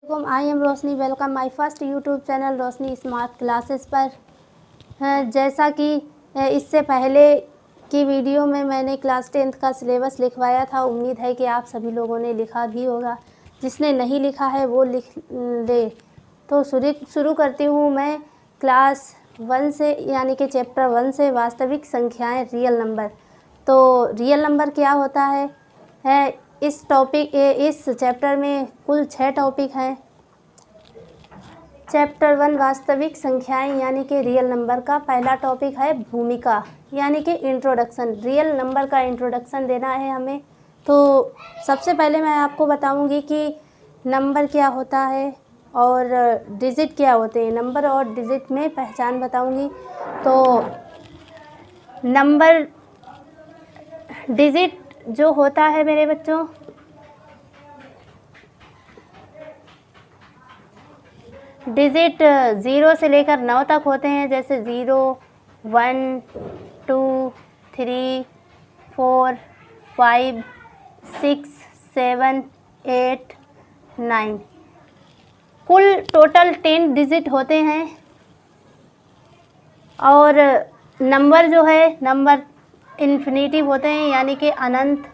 I am Roshni. Welcome my first YouTube channel Roshni smart classes पर। जैसा कि इससे पहले की वीडियो में मैंने क्लास 10th का सिलेबस लिखवाया था, उम्मीद है कि आप सभी लोगों ने लिखा भी होगा। जिसने नहीं लिखा है वो लिख ले। तो शुरू करती हूँ मैं क्लास 1 से, यानी कि चैप्टर 1 से, वास्तविक संख्याएं, रियल नंबर। तो रियल नंबर क्या होता है इस चैप्टर में कुल 6 टॉपिक हैं। चैप्टर 1 वास्तविक संख्याएं यानी कि रियल नंबर का पहला टॉपिक है भूमिका, यानी कि इंट्रोडक्शन। रियल नंबर का इंट्रोडक्शन देना है हमें। तो सबसे पहले मैं आपको बताऊंगी कि नंबर क्या होता है और डिजिट क्या होते हैं। नंबर और डिजिट में पहचान बताऊंगी। तो नंबर डिजिट जो होता है मेरे बच्चों, डिजिट 0 से लेकर 9 तक होते हैं। जैसे 0, 1, 2, 3, 4, 5, 6, 7, 8, 9। कुल टोटल 10 डिजिट होते हैं। और नंबर जो है, नंबर इन्फिनिटिव होते हैं, यानी कि अनंत।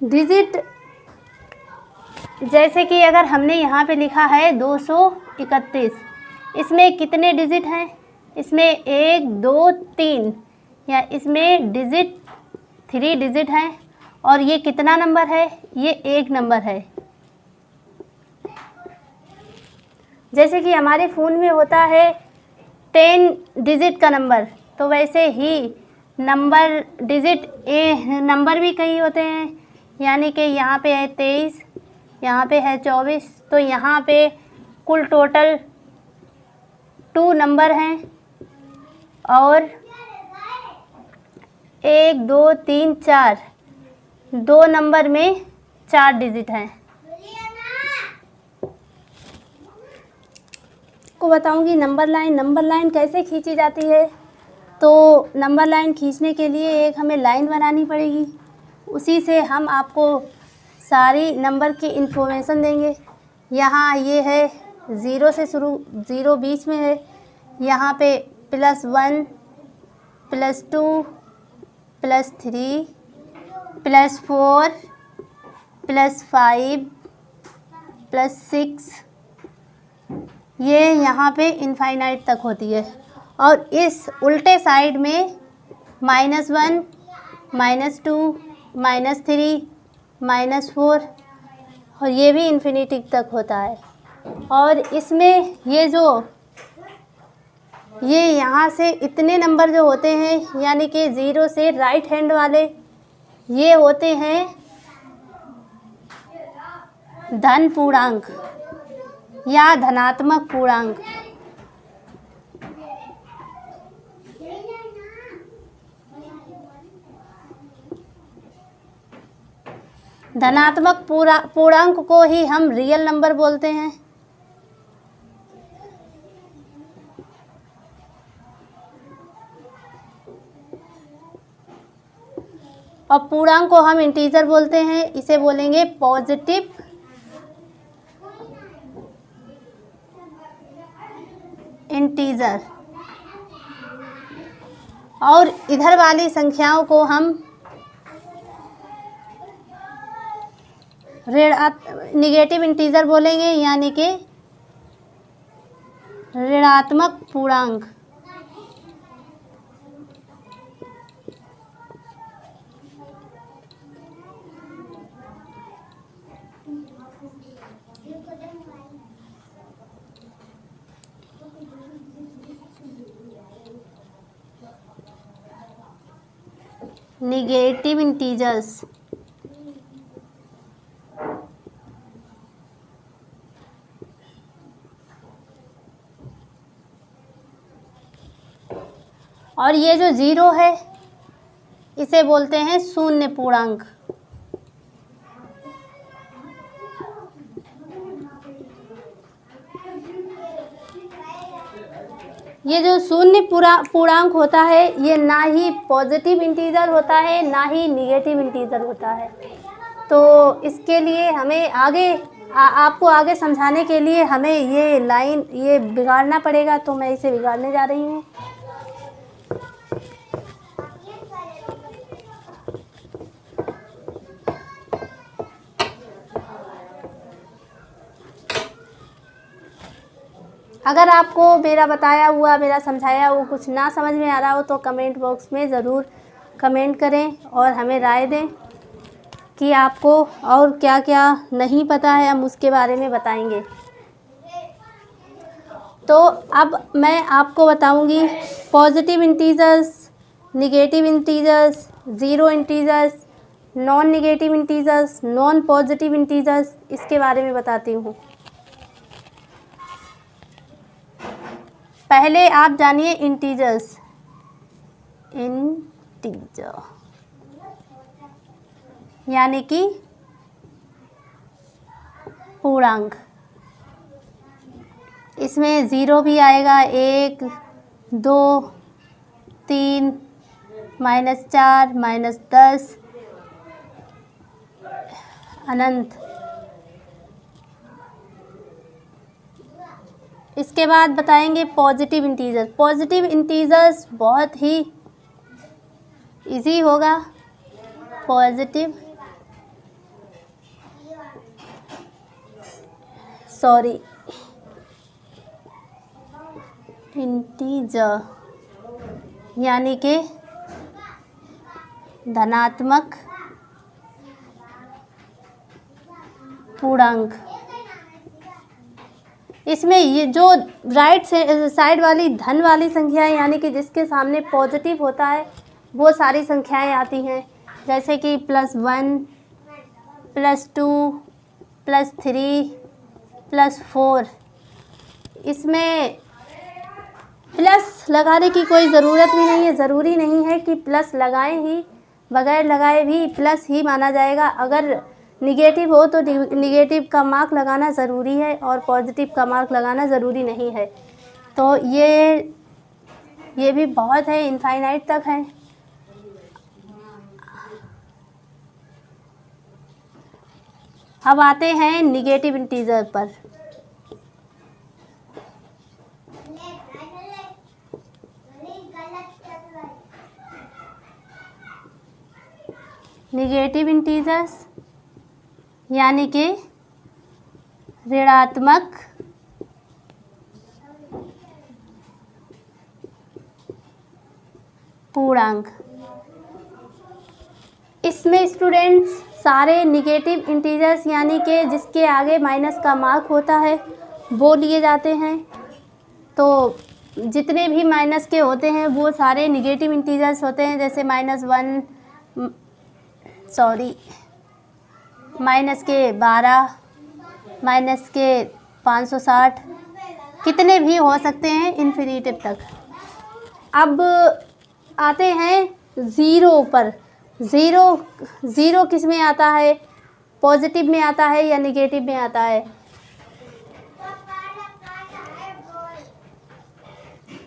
डिजिट जैसे कि अगर हमने यहाँ पे लिखा है 231, इसमें कितने डिजिट हैं? इसमें 1, 2, 3, या इसमें डिजिट 3 डिजिट हैं। और ये कितना नंबर है? ये 1 नंबर है। जैसे कि हमारे फ़ोन में होता है 10 डिजिट का नंबर, तो वैसे ही नंबर डिजिट नंबर भी कई होते हैं। यानी कि यहाँ पे है 23, यहाँ पे है 24, तो यहाँ पे कुल टोटल 2 नंबर हैं। और 1, 2, 3, 4, 2 नंबर में 4 डिजिट हैं। को बताऊंगी नंबर लाइन कैसे खींची जाती है। तो नंबर लाइन खींचने के लिए एक हमें लाइन बनानी पड़ेगी। उसी से हम आपको सारी नंबर की इन्फॉर्मेशन देंगे। यहाँ ये है 0 से शुरू, 0 बीच में है। यहाँ पे +1, +2, +3, +4, +5, +6, ये यहाँ पे इनफाइनाइट तक होती है। और इस उल्टे साइड में -1, -2, -3, -4, और ये भी इन्फिनिटी तक होता है। और इसमें ये यहाँ से इतने नंबर जो होते हैं, यानी कि 0 से राइट हैंड वाले, ये होते हैं धन पूर्णांक या धनात्मक पूर्णांक। धनात्मक पूर्णांक को ही हम रियल नंबर बोलते हैं। और पूर्णांक को हम इंटीजर बोलते हैं। इसे बोलेंगे पॉजिटिव इंटीजर। और इधर वाली संख्याओं को हम निगेटिव इंटीजर बोलेंगे, यानी कि ऋणात्मक पूर्णांक। Negative integers. और ये जो 0 है, इसे बोलते हैं शून्य पूर्णांक। ये जो शून्य पूर्णांक होता है ये ना ही पॉजिटिव इंटीजर होता है ना ही निगेटिव इंटीजर होता है। तो इसके लिए हमें आगे आपको आगे समझाने के लिए हमें ये लाइन ये बिगाड़ना पड़ेगा, तो मैं इसे बिगाड़ने जा रही हूँ। अगर आपको मेरा बताया हुआ मेरा समझाया हुआ कुछ ना समझ में आ रहा हो तो कमेंट बॉक्स में ज़रूर कमेंट करें और हमें राय दें कि आपको और क्या क्या नहीं पता है, हम उसके बारे में बताएंगे। तो अब मैं आपको बताऊंगी positive integers, negative integers, zero integers, non negative integers, non positive integers, इसके बारे में बताती हूँ। पहले आप जानिए इंटीजर्स। इंटीजर यानी कि पूर्णांक। इसमें ज़ीरो भी आएगा, 1, 2, 3, -4, -10, अनंत। इसके बाद बताएंगे पॉजिटिव इंटीजर। पॉजिटिव इंटीजर्स बहुत ही इजी होगा। पॉजिटिव इंटीजर यानी कि धनात्मक पूर्णांक। इसमें ये जो राइट साइड वाली धन वाली संख्याएं यानी कि जिसके सामने पॉजिटिव होता है वो सारी संख्याएं आती हैं, जैसे कि +1, +2, +3, +4। इसमें प्लस लगाने की कोई ज़रूरत भी नहीं है। ज़रूरी नहीं है कि प्लस लगाएं ही, बगैर लगाए भी प्लस ही माना जाएगा। अगर निगेटिव हो तो निगेटिव का मार्क लगाना ज़रूरी है और पॉजिटिव का मार्क लगाना ज़रूरी नहीं है। तो ये भी बहुत है, इनफाइनाइट तक है। अब आते हैं निगेटिव इंटीजर पर। निगेटिव इंटीजर्स यानी कि ऋणात्मक पूर्णांक। इसमें स्टूडेंट्स सारे निगेटिव इंटीजर्स यानी कि जिसके आगे माइनस का मार्क होता है वो लिए जाते हैं। तो जितने भी माइनस के होते हैं वो सारे निगेटिव इंटीजर्स होते हैं, जैसे -1, -12, -560, कितने भी हो सकते हैं इन्फिनिटिव तक। अब आते हैं ज़ीरो पर। ज़ीरो किस में आता है? पॉजिटिव में आता है या निगेटिव में आता है?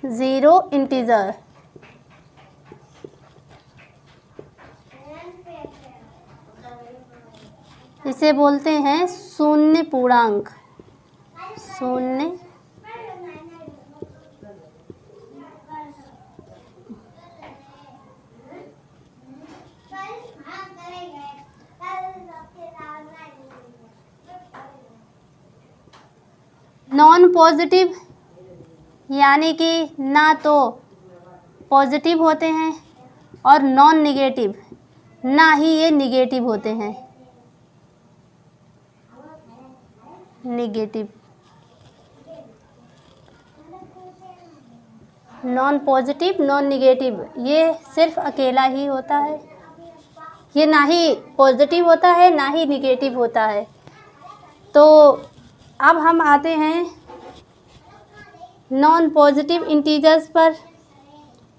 ज़ीरो इंटीजर इसे बोलते हैं शून्य पूर्णांक। शून्य नॉन पॉजिटिव यानी कि ना तो पॉजिटिव होते हैं और नॉन निगेटिव ना ही ये निगेटिव होते हैं। Negative non positive non negative ये सिर्फ अकेला ही होता है। ये ना ही पॉजिटिव होता है ना ही निगेटिव होता है। तो अब हम आते हैं नॉन पॉजिटिव इंटीजर्स पर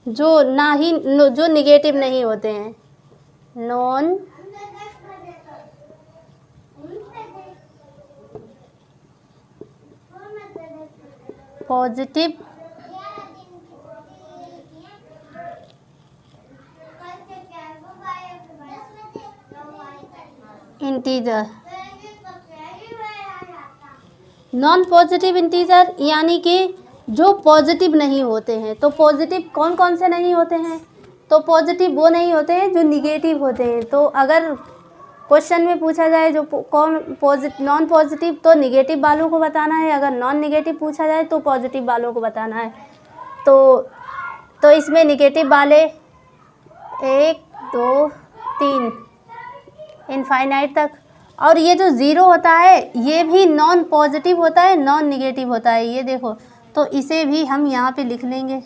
जो निगेटिव नहीं होते हैं। Non positive integer. Non positive integer यानी कि जो पॉजिटिव नहीं होते हैं। तो पॉजिटिव कौन कौन से नहीं होते हैं? तो पॉजिटिव वो नहीं होते हैं जो निगेटिव होते हैं। तो अगर क्वेश्चन में पूछा जाए जो नॉन पॉजिटिव, तो निगेटिव वालों को बताना है। अगर नॉन निगेटिव पूछा जाए तो पॉजिटिव वालों को बताना है। तो इसमें निगेटिव वाले 1 2 3 इनफाइनाइट तक। और ये जो ज़ीरो होता है ये भी नॉन पॉजिटिव होता है, नॉन निगेटिव होता है। ये देखो, तो इसे भी हम यहाँ पे लिख लेंगे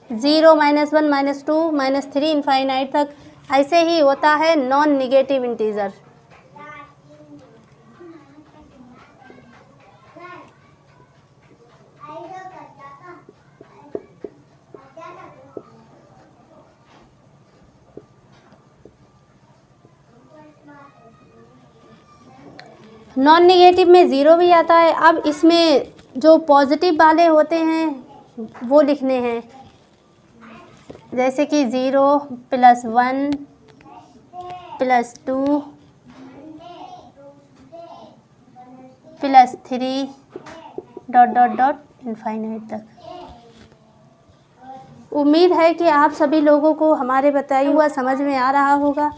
0 -1 -2 -3 इनफाइनाइट तक। ऐसे ही होता है non negative integer. Non negative में ज़ीरो भी आता है। अब इसमें जो पॉजिटिव वाले होते हैं वो लिखने हैं, जैसे कि 0 +1 +2 +3 ... इनफाइनाइट तक। उम्मीद है कि आप सभी लोगों को हमारे बताया हुआ समझ में आ रहा होगा।